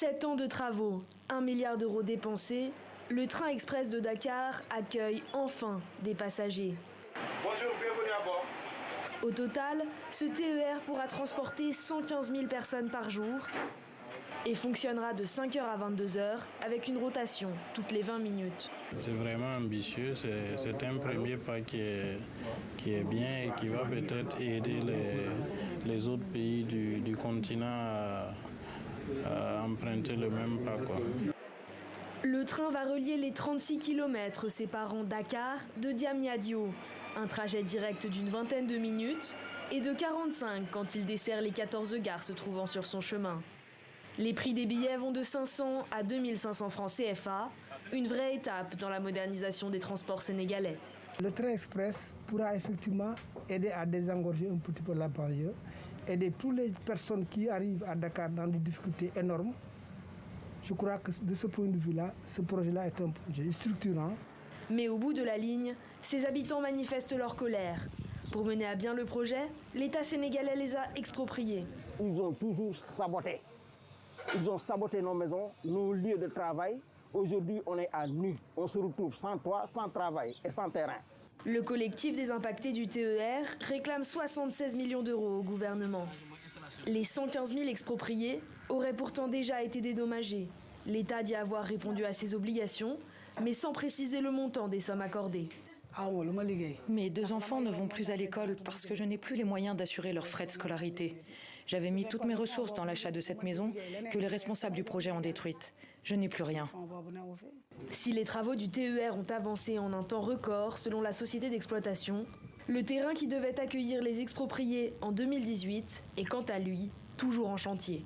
7 ans de travaux, 1 milliard d'euros dépensés, le train express de Dakar accueille enfin des passagers. Bonjour, bienvenue à bord. Au total, ce TER pourra transporter 115 000 personnes par jour et fonctionnera de 5h à 22h avec une rotation toutes les 20 minutes. C'est vraiment ambitieux, c'est un premier pas qui est bien et qui va peut-être aider les autres pays du continent à emprunter le même pas, quoi. Le train va relier les 36 km séparant Dakar de Diamniadio, un trajet direct d'une vingtaine de minutes et de 45 quand il dessert les 14 gares se trouvant sur son chemin. Les prix des billets vont de 500 à 2500 francs CFA, une vraie étape dans la modernisation des transports sénégalais. Le train express pourra effectivement aider à désengorger un petit peu la banlieue, aider toutes les personnes qui arrivent à Dakar dans des difficultés énormes. Je crois que de ce point de vue-là, ce projet-là est un projet structurant. Mais au bout de la ligne, ces habitants manifestent leur colère. Pour mener à bien le projet, l'État sénégalais les a expropriés. Ils ont toujours saboté. Ils ont saboté nos maisons, nos lieux de travail. Aujourd'hui, on est à nu. On se retrouve sans toit, sans travail et sans terrain. Le collectif des impactés du TER réclame 76 millions d'euros au gouvernement. Les 115 000 expropriés auraient pourtant déjà été dédommagés. L'État dit avoir répondu à ses obligations, mais sans préciser le montant des sommes accordées. Mes 2 enfants ne vont plus à l'école parce que je n'ai plus les moyens d'assurer leurs frais de scolarité. J'avais mis toutes mes ressources dans l'achat de cette maison que les responsables du projet ont détruite. Je n'ai plus rien. Si les travaux du TER ont avancé en un temps record selon la société d'exploitation, le terrain qui devait accueillir les expropriés en 2018 est quant à lui toujours en chantier.